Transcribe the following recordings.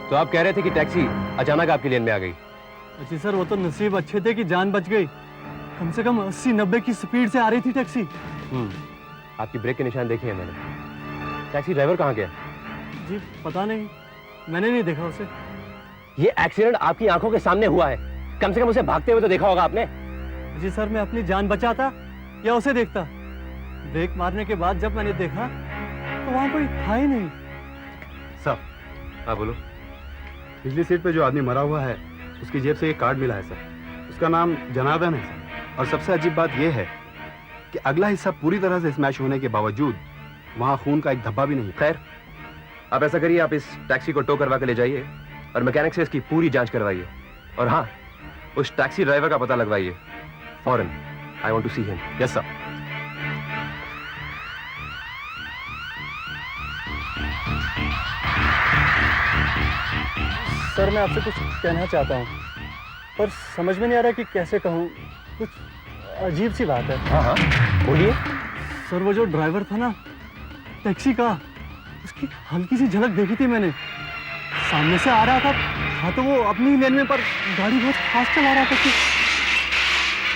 तो आप कह रहे थे कि टैक्सी अचानक आपकी लेन में आ गई। जी सर, वो तो नसीब अच्छे थे कि जान बच गई। कम से कम 80-90 की स्पीड से आ रही थी टैक्सी। आपकी ब्रेक के निशान देखे हैं मैंने। टैक्सी ड्राइवर कहाँ गया? जी पता नहीं, मैंने नहीं देखा उसे। ये एक्सीडेंट आपकी आंखों के सामने हुआ है, कम से कम उसे भागते हुए तो देखा होगा आपने। जी सर, मैं अपनी जान बचाता या उसे देखता? ब्रेक मारने के बाद जब मैंने देखा तो वहां कोई था ही नहीं। सर, हाँ बोलो। पिछली सीट पे जो आदमी मरा हुआ है उसकी जेब से एक कार्ड मिला है सर। उसका नाम जनार्दन है सर। और सबसे अजीब बात यह है कि अगला हिस्सा पूरी तरह से स्मैश होने के बावजूद वहां खून का एक धब्बा भी नहीं। खैर, आप ऐसा करिए, आप इस टैक्सी को टो करवा के ले जाइए और मैकेनिक से इसकी पूरी जांच करवाइए। और हाँ, उस टैक्सी ड्राइवर का पता लगवाइए फौरन। I want to see him. Yes sir. Sir, मैं आपसे कुछ कहना चाहता हूँ पर समझ में नहीं आ रहा कि कैसे कहूँ। कुछ अजीब सी बात है। हाँ हाँ बोलिए। सर, वो जो ड्राइवर था ना टैक्सी का, उसकी हल्की सी झलक देखी थी मैंने। सामने से आ रहा था, हाँ तो वो अपनी ही लेन में, पर गाड़ी बहुत फास्ट चला रहा था कि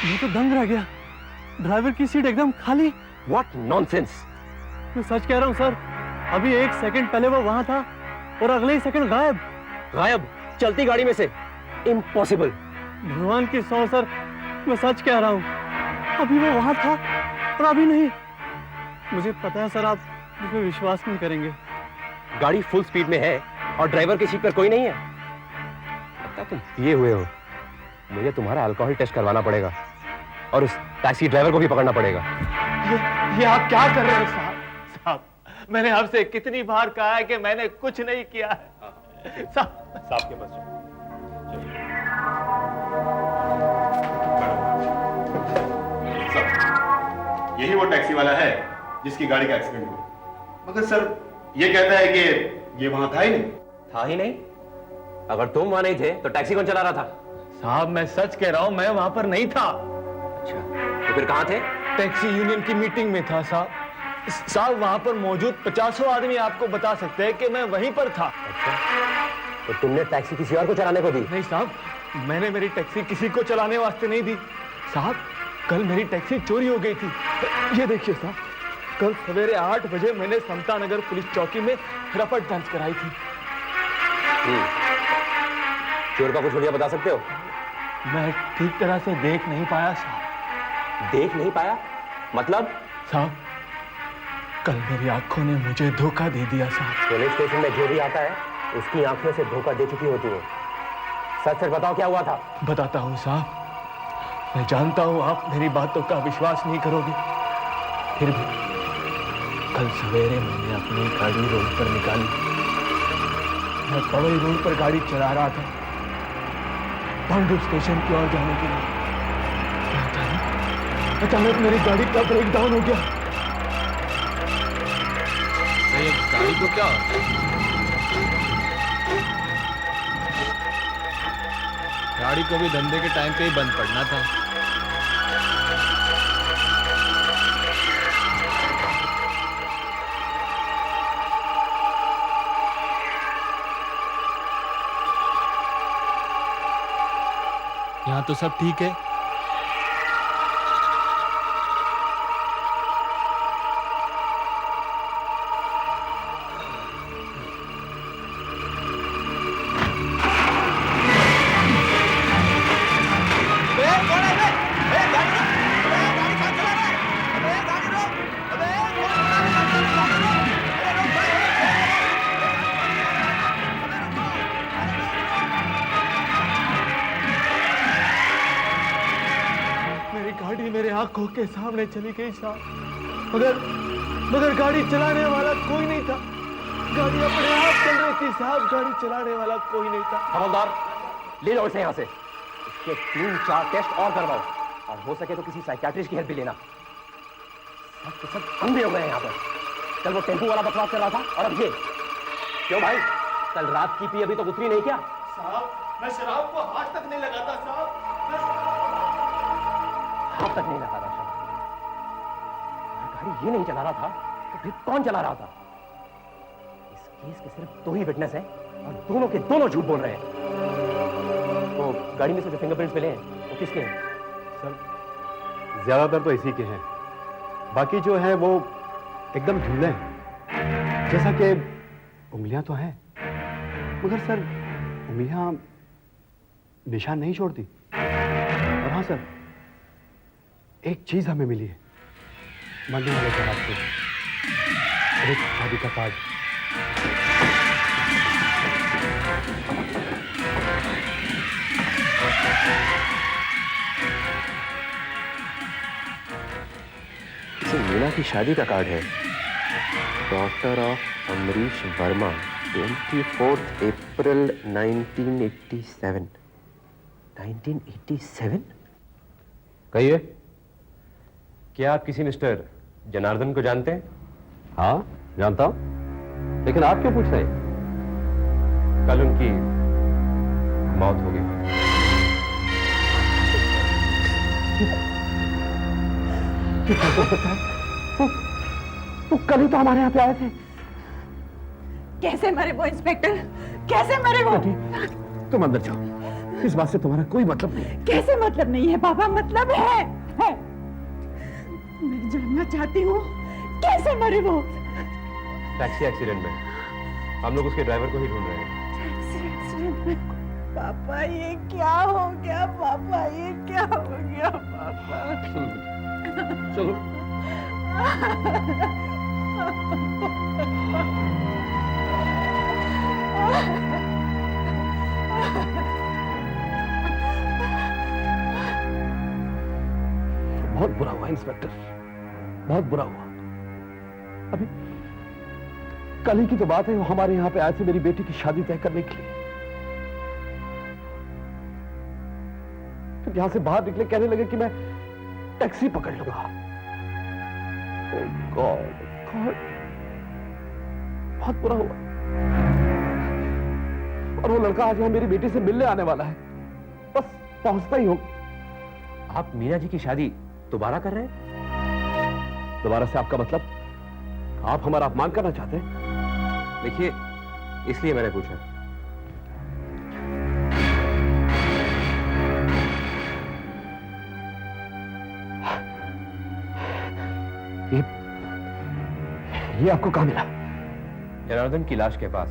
मैं तो दंग रह गया। ड्राइवर की सीट एकदम खाली। What nonsense. मैं सच कह रहा हूँ सर, अभी 1 सेकंड पहले वो वहां था और अगले ही सेकंड गायब। गायब? चलती गाड़ी में से? इम्पॉसिबल। भगवान की सौ सर, मैं सच कह रहा हूँ, अभी वो वहां था और अभी नहीं। मुझे पता है सर, आप मुझ पर विश्वास नहीं करेंगे। गाड़ी फुल स्पीड में है और ड्राइवर की सीट पर कोई नहीं है। लगता तुम पिए हुए हो। मुझे तुम्हारा अल्कोहल टेस्ट करवाना पड़ेगा और उस टैक्सी ड्राइवर को भी पकड़ना पड़ेगा। ये आप क्या कर रहे हैं साहब? साहब, मैंने आपसे कितनी बार कहा है कि मैंने कुछ नहीं किया है। साहब के पास यही वो टैक्सी वाला है जिसकी गाड़ी का एक्सीडेंट हुआ। मगर सर ये कहता है कि ये वहां था ही नहीं। था ही नहीं? अगर तुम वहां नहीं थे तो टैक्सी कौन चला रहा था? साहब, मैं सच कह रहा हूं, मैं वहां पर नहीं था। अच्छा, तो फिर कहां थे? टैक्सी यूनियन की मीटिंग में था साहब। साहब, वहां पर मौजूद 50 आदमी आपको बता सकते हैं कि मैं वहीं पर था। अच्छा, तो तुमने टैक्सी किसी और को चलाने को दी? नहीं साहब, मैंने मेरी टैक्सी किसी को चलाने वास्ते नहीं दी। साहब, कल मेरी टैक्सी चोरी हो गई थी। ये देखिए साहब, कल सवेरे 8 बजे मैंने समता नगर पुलिस चौकी में रपट दर्ज कराई थी। चोर का कुछ हुलिया बता सकते हो? मैं ठीक तरह से देख नहीं पाया साहब। देख नहीं पाया? मतलब? साहब, कल मेरी आंखों ने मुझे धोखा दे दिया साहब। पुलिस स्टेशन में जो भी आता है उसकी आंखें से धोखा दे चुकी होती है। सच सच बताओ, क्या हुआ था? बताता हूँ साहब। मैं जानता हूँ आप मेरी बातों का विश्वास नहीं करोगे, फिर भी कल सवेरे मैंने अपनी गाड़ी रोड पर निकाली। मैं पवई रोड पर गाड़ी चला रहा था पांडु स्टेशन की ओर जाने के लिए। अचानक मेरी गाड़ी का ब्रेक डाउन हो गया। ये गाड़ी को क्या? गाड़ी को भी धंधे के टाइम पे ही बंद पड़ना था। यहाँ तो सब ठीक है। गाड़ी मेरे आंखों के सामने चली गई साहब। मगर गाड़ी चलाने वाला कोई नहीं था। गाड़ी अपने आप चल रही थी साहब, गाड़ी चलाने वाला कोई नहीं था। हवलदार, ले जाओ इसे यहाँ से। इसके 3-4 टेस्ट और करवाओ और हो सके तो किसी साइकियाट्रिस्ट की हेल्प भी लेना। सब के सब अंधे हो गए हैं यहाँ पर। कल वो टेम्पो वाला बकवास कर रहा था और अब ये। क्यों भाई, कल रात की पी अभी तो उतरी नहीं क्या? साहब, मैं शराब को हाथ तक नहीं लगाता साहब। हाथ तक नहीं लगा रहा था? गाड़ी ये नहीं चला रहा था तो फिर कौन चला रहा था? इस केस के सिर्फ 2 ही विटनेस हैं, और दोनों के दोनों झूठ बोल रहे हैं। तो गाड़ी में से जो फिंगरप्रिंट्स मिले हैं वो किसके हैं? सर ज्यादातर तो इसी के हैं, बाकी जो है वो एकदम धुंधले हैं। जैसा कि उंगलियां तो हैं, मगर सर उंगलियां निशान नहीं छोड़ती। और हाँ सर, एक चीज हमें मिली है मरने वाले के हाथ से, एक शादी का कार्ड। इसे मीना की शादी का कार्ड है। डॉक्टर ऑफ अमरीश वर्मा, 24 अप्रैल 1987। 1987? कहिए, क्या आप किसी मिस्टर जनार्दन को जानते हैं? हाँ जानता हूं, लेकिन आप क्यों पूछ रहे हैं? कल उनकी मौत हो गई। वो कल ही तो हमारे यहाँ पे आए थे। कैसे मरे वो इंस्पेक्टर? कैसे मरे वो? तुम अंदर जाओ, इस बात से तुम्हारा कोई मतलब नहीं है। कैसे मतलब नहीं है बाबा? मतलब है। मैं जानना चाहती हूँ कैसे मरे वो? टैक्सी एक्सीडेंट में। हम लोग उसके ड्राइवर को ही ढूंढ रहे हैं। एक्सीडेंट में? पापा ये क्या हो गया? पापा ये क्या हो गया? पापा चलो। बहुत बुरा हुआ इंस्पेक्टर, बहुत बुरा हुआ। अभी कल ही की तो बात है, वो हमारे यहाँ पे आए थे मेरी बेटी की शादी तय करने के लिए। फिर यहां से बाहर निकले कहने लगे कि मैं टैक्सी पकड़ लूंगा। ओह गॉड, गॉड, बहुत बुरा हुआ। और वो लड़का आज यहाँ मेरी बेटी से मिलने आने वाला है, बस पहुंचता ही हो। आप मीना जी की शादी दोबारा कर रहे हैं? दोबारा से आपका मतलब? आप हमारा अपमान करना चाहते हैं? देखिए, इसलिए मैंने पूछा। ये आपको कहां मिला? जनार्दन की लाश के पास।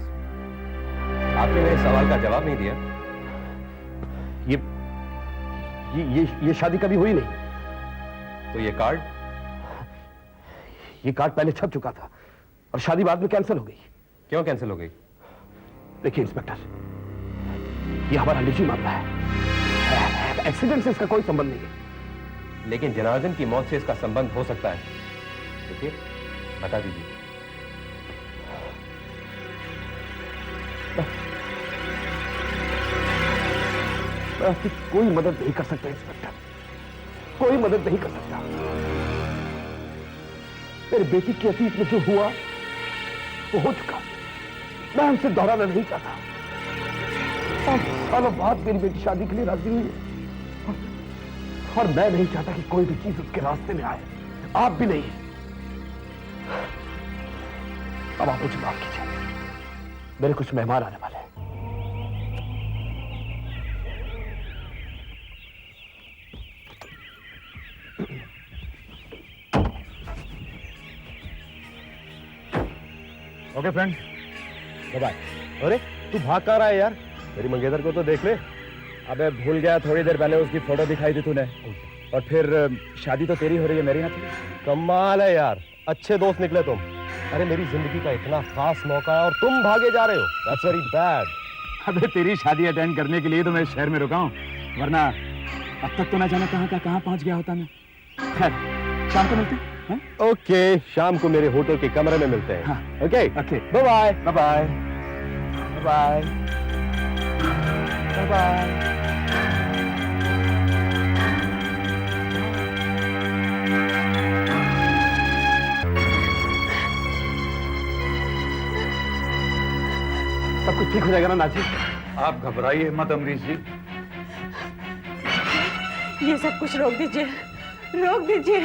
आपने मेरे सवाल का जवाब नहीं दिया। ये शादी कभी हुई नहीं। तो ये कार्ड? ये कार्ड पहले छप चुका था और शादी बाद में कैंसिल हो गई। क्यों कैंसिल हो गई? देखिए इंस्पेक्टर, ये हमारा निजी मामला है, एक्सीडेंट से इसका कोई संबंध नहीं है। लेकिन जनार्दन की मौत से इसका संबंध हो सकता है। देखिए, बता दीजिए। मैं आपकी कोई मदद नहीं कर सकता इंस्पेक्टर, कोई मदद नहीं कर सकता। मेरी बेटी के अतीत में जो हुआ वो हो चुका, मैं उनसे दोहराना नहीं चाहता। 5 सालों बाद मेरी बेटी शादी के लिए राजी हुई है और मैं नहीं चाहता कि कोई भी चीज उसके रास्ते में आए, आप भी नहीं। अब आप मुझे माफ कीजिए, मेरे कुछ मेहमान आने वाले हैं। Okay friend, bye. अरे तू भाग कहाँ रहा है यार? मेरी मंगेतर को तो देख ले। अबे भूल गया, थोड़ी देर पहले उसकी फोटो दिखाई थी तूने। और फिर शादी तो तेरी हो रही है, मेरी ना थी। कमाल है यार, अच्छे दोस्त निकले तुम। अरे मेरी जिंदगी का इतना खास मौका है और तुम भागे जा रहे हो। That's very bad. अबे तेरी शादी अटेंड करने के लिए तो मैं शहर में रुका हूँ, वरना अब तक तो ना जाना कहाँ पहुंच गया होता मैं। खैर, शाम को मिलते हैं। ओके, शाम को मेरे होटल के कमरे में मिलते हैं। हाँ। Okay okay, bye bye. Bye bye bye bye bye. सब कुछ ठीक हो जाएगा ना नाची? आप घबराइए मत अमरीश जी। ये सब कुछ रोक दीजिए, रोक दीजिए।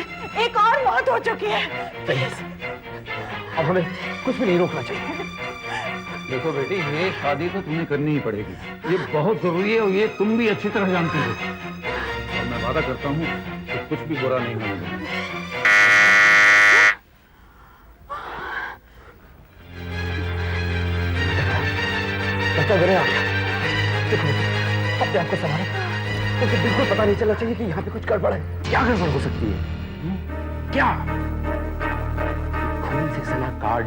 एक और मौत हो चुकी है। प्लीज। अब हमें कुछ भी नहीं रोकना चाहिए। देखो बेटी, ये शादी तो तुम्हें करनी ही पड़ेगी। ये बहुत जरूरी है और ये तुम भी अच्छी तरह जानती हो। और मैं वादा करता हूँ कि कुछ भी बुरा नहीं होने दूंगा। बच्चा गिरे आ गया। देखो अपने आप को संभालो। मुझे बिल्कुल पता नहीं चलना चाहिए कि यहाँ पे कुछ गड़बड़ है। क्या गड़बड़ हो सकती है? क्या? खून से सना कार्ड,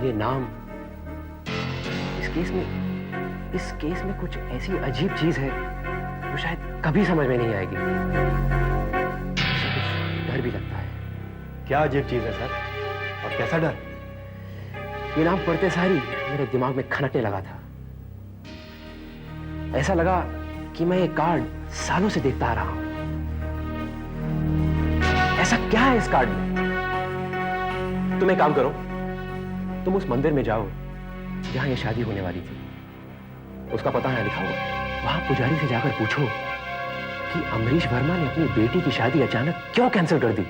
ये नाम, इस केस में कुछ ऐसी अजीब चीज है जो शायद कभी समझ में नहीं आएगी। मुझे कुछ डर भी लगता है। क्या अजीब चीज है सर, और कैसा डर? ये नाम पढ़ते सारी मेरे दिमाग में खनकने लगा था। ऐसा लगा कि मैं ये कार्ड सालों से देखता आ रहा हूं। ऐसा क्या है इस कार्ड में? तुम एक काम करो, तुम उस मंदिर में जाओ जहां ये शादी होने वाली थी। उसका पता है लिखा हुआ। वहां पुजारी से जाकर पूछो कि अमरीश वर्मा ने अपनी बेटी की शादी अचानक क्यों कैंसिल कर दी।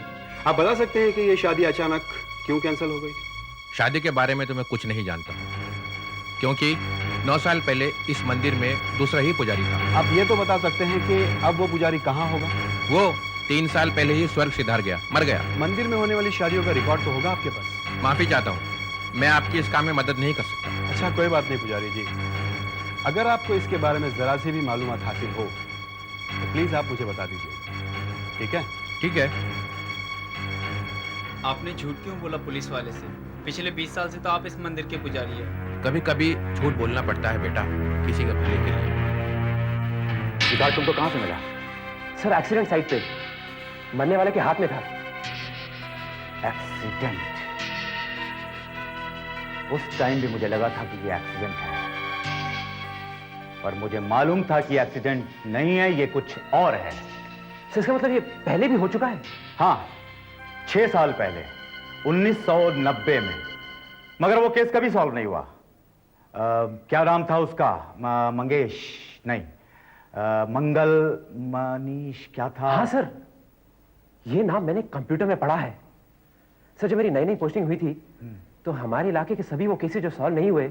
आप बता सकते हैं कि ये शादी अचानक क्यों कैंसिल हो गई? शादी के बारे में तो मैं कुछ नहीं जानता, क्योंकि 9 साल पहले इस मंदिर में दूसरा ही पुजारी था। आप ये तो बता सकते हैं कि अब वो पुजारी कहाँ होगा? वो 3 साल पहले ही स्वर्ग सिधार गया, मर गया। मंदिर में होने वाली शादियों का रिकॉर्ड तो होगा आपके पास? माफी चाहता हूँ, मैं आपकी इस काम में मदद नहीं कर सकता। अच्छा, कोई बात नहीं पुजारी जी। अगर आपको इसके बारे में जरा सी भी मालूमात हासिल हो तो प्लीज आप मुझे बता दीजिए, ठीक है? ठीक है। आपने झूठ क्यों बोला पुलिस वाले से? पिछले 20 साल से तो आप इस मंदिर के पुजारी हैं। कभी कभी झूठ बोलना पड़ता है बेटा, किसी के भले के लिए। ये कार्ड तुमको कहाँ से मिला? सर एक्सीडेंट साइट पे मरने वाले के हाथ में था। एक्सीडेंट? उस टाइम भी मुझे लगा था कि ये एक्सीडेंट है, और मुझे मालूम था कि एक्सीडेंट नहीं है, ये कुछ और है। सर इसका मतलब ये पहले भी हो चुका है? हाँ, 6 साल पहले 1990 में, मगर वो केस कभी सॉल्व नहीं हुआ। क्या नाम था उसका? मंगेश नहीं, मंगल मनीष क्या था? हाँ सर, ये नाम मैंने कंप्यूटर में पढ़ा है। सर जब मेरी नई नई पोस्टिंग हुई थी तो हमारे इलाके के सभी वो केसेस जो सॉल्व नहीं हुए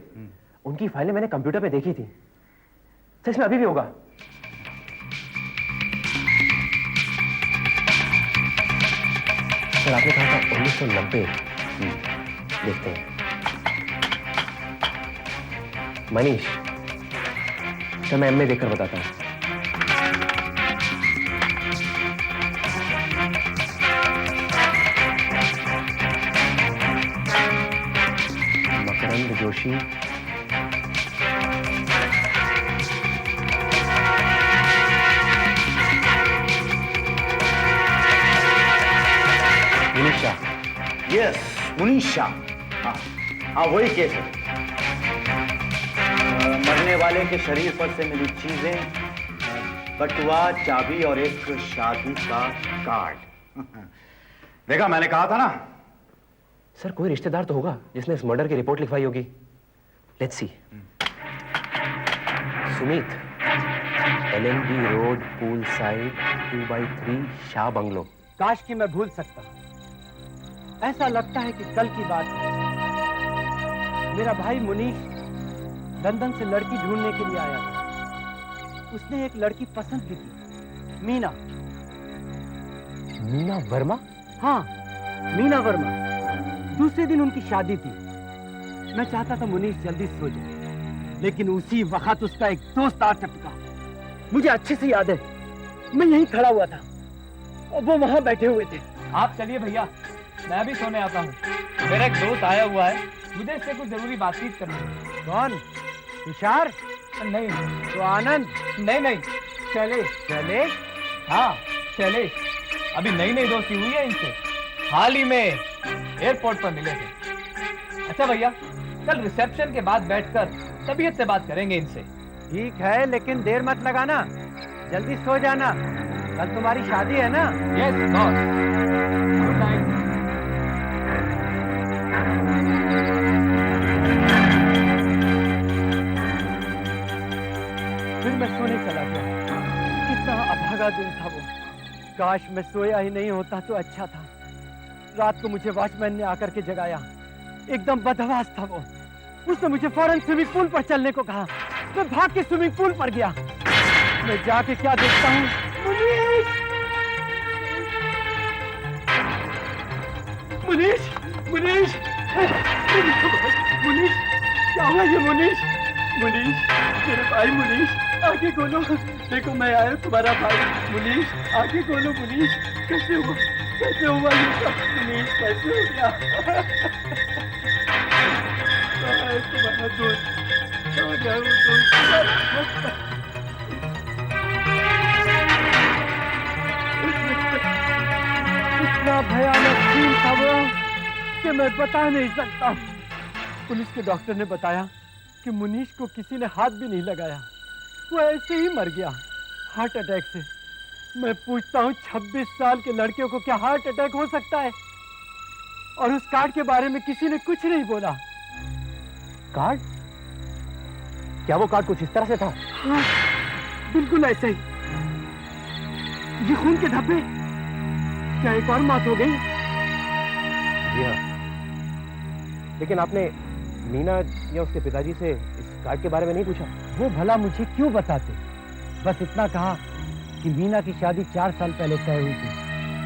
उनकी फाइलें मैंने कंप्यूटर पे देखी थी। सर इसमें अभी भी होगा। सर आपने कहा था 1990। देखते हैं। मनीष, सर मैं एमए देखकर बताता हूँ। मकरंद जोशी, मुनीषा। यस, मुनीषा। हाँ हाँ, वही केस है। मरने वाले के शरीर पर से मिली चीजें, बटुआ, चाबी और एक शादी का कार्ड। देखा, मैंने कहा था ना। सर कोई रिश्तेदार तो होगा जिसने इस मर्डर की रिपोर्ट लिखवाई होगी। Let's see. Sumit, LNB road, pool side, 2x3, Shah bungalow. काश कि मैं भूल सकता। ऐसा लगता है कि कल की बात है। मेरा भाई मुनीष लंदन से लड़की ढूंढने के लिए आया था। उसने एक लड़की पसंद की थी, मीना। मीना वर्मा? हाँ, मीना वर्मा। दूसरे दिन उनकी शादी थी। मैं चाहता था मुनीष जल्दी सो जाए, लेकिन उसी वक्त उसका एक दोस्त आ टपका। मुझे अच्छे से याद है, मैं यहीं खड़ा हुआ था और वो वहां बैठे हुए थे। आप चलिए भैया, मैं भी सोने आता हूँ। मेरा एक दोस्त आया हुआ है, मुझे इससे कुछ जरूरी बातचीत करनी है। कौन? तुषार? नहीं। तो आनंद? नहीं, शैलेश। शैलेश? हाँ, शैलेश। अभी नई नई दोस्ती हुई है इनसे, हाल ही में एयरपोर्ट पर मिले थे। अच्छा भैया, कल रिसेप्शन के बाद बैठकर तबीयत से बात करेंगे इनसे। ठीक है, लेकिन देर मत लगाना, जल्दी सो जाना। कल तुम्हारी शादी है ना? Yes boss. Good night. फिर मैं सोने चला गया। कितना अभागा दिन था वो। काश मैं सोया ही नहीं होता तो अच्छा था। रात को मुझे वॉचमैन ने आकर के जगाया। एकदम बदहवास था वो। उसने मुझे फौरन स्विमिंग पूल पर चलने को कहा। मैं भाग के स्विमिंग पूल पर गया। मैं जाके क्या देखता हूँ, मुनीश, मुनीश, मुनीश, मुनीश, क्या हुआ ये मुनीश? मुनीश, मेरे भाई मुनीश, आंखें खोलो, देखो मैं आया तुम्हारा भाई। मुनीश, आंखें खोलो मुनीश, कैसे हुआ ये सब? मुनीश, कैसे हो गया? तुम्हारा दोस्त, कहाँ गया वो दोस्त? इतना भयानक सीन था वो कि मैं बता नहीं सकता। पुलिस के डॉक्टर ने बताया कि मुनीश को किसी ने हाथ भी नहीं लगाया, वो ऐसे ही मर गया हार्ट अटैक से। मैं पूछता हूँ 26 साल के लड़के को क्या हार्ट अटैक हो सकता है? और उस कार्ड के बारे में किसी ने कुछ नहीं बोला। कार्ड? क्या वो कार्ड कुछ इस तरह से था? हाँ, बिल्कुल ऐसे ही। ये खून के धब्बे, क्या एक और मौत हो गई? जी हाँ, लेकिन आपने मीना या उसके पिताजी से इस कार्ड के बारे में नहीं पूछा? वो भला मुझे क्यों बताते? बस इतना कहा कि मीना की शादी 4 साल पहले तय हुई थी,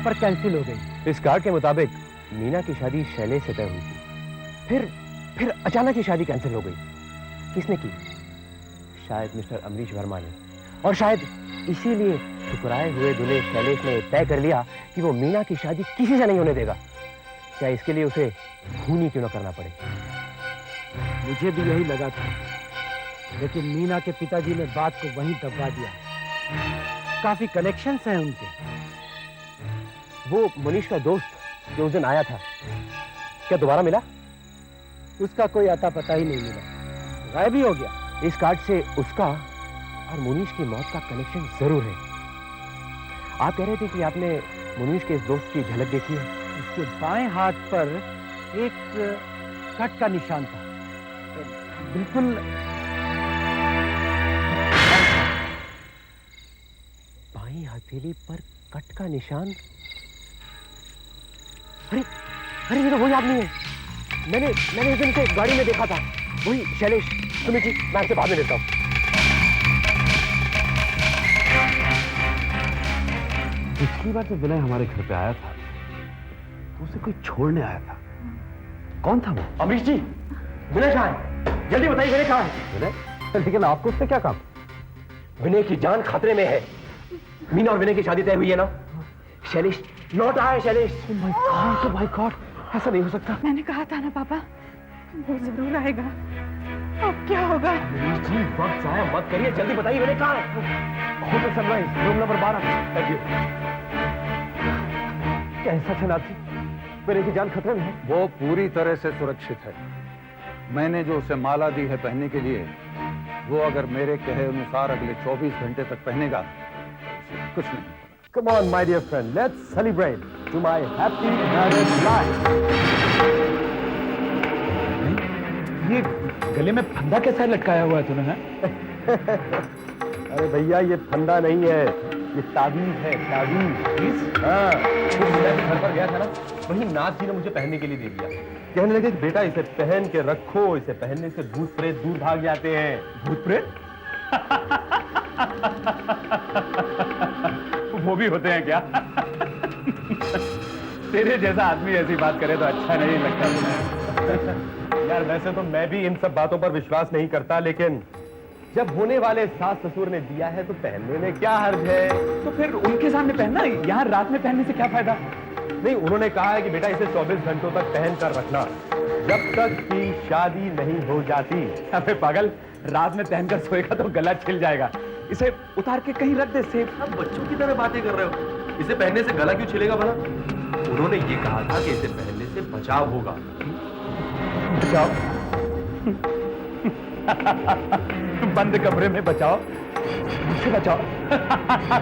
पर कैंसिल हो गई। इस कार्ड के मुताबिक मीना की शादी शैलेश से तय हुई थी, फिर अचानक ही शादी कैंसिल हो गई। किसने की? शायद मिस्टर अमरीश वर्मा ने। और शायद इसीलिए ठुकराए हुए दूल्हे शैलेश ने तय कर लिया कि वो मीना की शादी किसी से नहीं होने देगा, चाहे इसके लिए उसे खून ही क्यों न करना पड़े। मुझे भी यही लगा था, लेकिन मीना के पिताजी ने बात को वहीं दबा दिया। काफी कनेक्शंस हैं उनके। वो मनीष का दोस्त जो उस दिन आया था, क्या दोबारा मिला? उसका कोई अता पता ही नहीं मिला, गायब ही हो गया। इस कार्ड से उसका और मुनीश की मौत का कनेक्शन जरूर है। आप कह रहे थे कि आपने मुनीश के इस दोस्त की झलक देखी है। उसके बाएं हाथ पर एक कट का निशान था, बिल्कुल बाईं हथेली पर कट का निशान। अरे ये तो वही आदमी है, मैंने उस दिन से गाड़ी में देखा था। वही शैलेश। सुमित जी, मैं आपसे बाद में लेता हूँ। पिछली बार जब विनय हमारे घर पे आया था तो उसे कोई छोड़ने आया था। कौन था वो? अमरीश जी, विनय कहाँ है? जल्दी बताइए, विनय कहाँ है? विनय? लेकिन आपको उससे क्या काम? विनय की जान खतरे में है। मीना और विनय की शादी तय हुई है ना? शैलेश लौट आया है। शैलेश, माय गॉड, ऐसा नहीं हो सकता। मैंने कहा था ना पापा, वो जरूर आएगा। अब क्या होगा? जी, वक्त जाया मत करिए, जल्दी बताइए विनय कहाँ है? Hotel sunrise, room number 12। Thank you. कैसा है नाथ जी? विनय की जान खतरे में है। वो पूरी तरह से सुरक्षित है। मैंने जो उसे माला दी है पहनने के लिए, वो अगर मेरे कहे अनुसार अगले 24 घंटे तक पहनेगा, कुछ नहीं। Come on, my dear friend, let's celebrate to my happy married life. ये गले में फंदा कैसा लटकाया हुआ है तूने? अरे भैया, ये फंदा नहीं है, ये ताबीज है। ताबीज? हाँ, मैं घर पर गया था ना, वही नाथ जी ने मुझे पहनने के लिए दे दिया। कहने लगे कि बेटा इसे पहन के रखो, इसे पहनने से भूत प्रेत दूर भाग जाते हैं। भूत प्रेत? वो भी होते हैं क्या? तेरे जैसा आदमी ऐसी बात करे तो अच्छा नहीं लगता तुम्हें। यार वैसे तो मैं भी इन सब बातों पर विश्वास नहीं करता, लेकिन जब होने वाले सास ससुर ने दिया है तो पहनने में क्या हर्ज है? तो फिर उनके सामने पहनना, यहाँ रात में पहनने से क्या फायदा? नहीं, उन्होंने कहा है कि बेटा इसे 24 घंटों तक पहन कर रखना, जब तक कि शादी नहीं हो जाती। अबे पागल, रात में पहनकर सोएगा तो गला छिल जाएगा। इसे उतार के कहीं रख दे सेफ। अब बच्चों की तरह बातें कर रहे हो। इसे पहनने से गला क्यों छिलेगा भला? उन्होंने ये कहा था कि इसे पहनने से बचाव होगा। बचाओ? बंद कमरे में बचाओ? मुझसे बचाओ?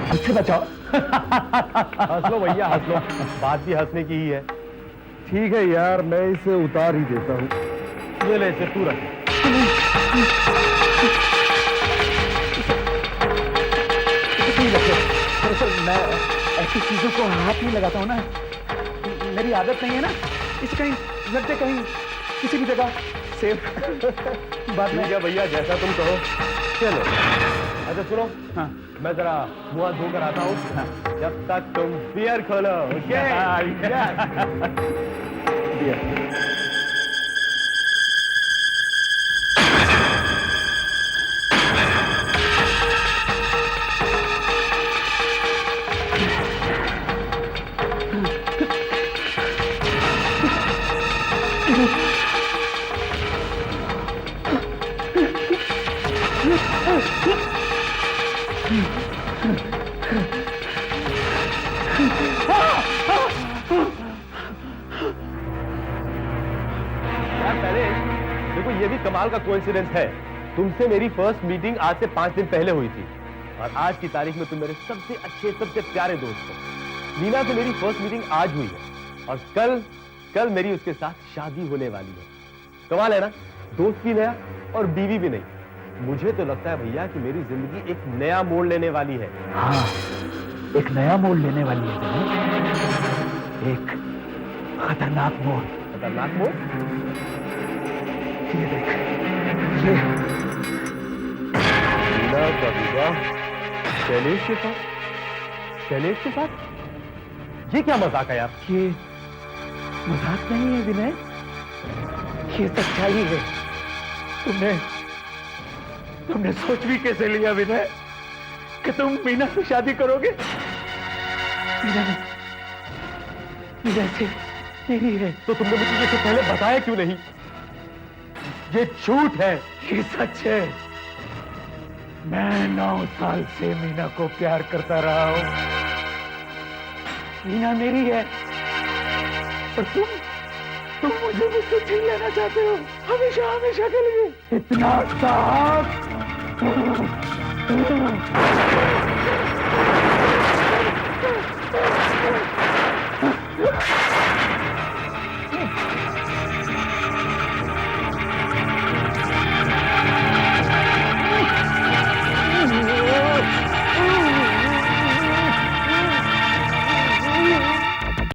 मुझसे बचाओ? हंस लो भैया, हंस लो, बात भी हंसने की ही है। ठीक है यार, मैं इसे उतार ही देता हूँ। ये ले, इसे तू रख। दरअसल मैं ऐसी चीजों को हाथ नहीं लगाता हूँ ना, मेरी आदत नहीं है ना। इसे कहीं रख दे, कहीं किसी भी जगह सेफ बात नहीं क्या भैया, जैसा तुम कहो। चलो अच्छा सुनो, हाँ मैं जरा मुंह धो कर आता हूँ, जब तक तुम बियर खोलो। Okay beer. पहले देखो, ये भी कमाल का कोइंसिडेंस है, तुमसे मेरी फर्स्ट मीटिंग आज से 5 दिन पहले हुई थी और आज की तारीख में तुम मेरे सबसे अच्छे सबसे प्यारे दोस्त हो। नीना से मेरी फर्स्ट मीटिंग आज हुई है और कल मेरी उसके साथ शादी होने वाली है। कमाल है ना, दोस्त भी नया और बीवी भी नहीं। मुझे तो लगता है भैया कि मेरी जिंदगी एक नया मोड़ लेने वाली है। हाँ, एक नया मोड़ लेने वाली है, एक खतरनाक मोड़। खतरनाक मोड़? ये देख, ये नीना का विवाह शैलेश के साथ? शैलेश के साथ? ये क्या मजाक है यार? ये मजाक नहीं है विनय, ये सच्चाई है। तुमने सोच भी कैसे लिया विनय कि तुम मीना से शादी करोगे? मीना से मेरी है। तो तुमने मुझे ये पहले बताया क्यों नहीं? ये झूठ है। ये सच है। मैं 9 साल से मीना को प्यार करता रहा हूं। मीना मेरी है और तुम मुझे मुझसे छीन लेना चाहते हो, हमेशा हमेशा के लिए। इतना साफ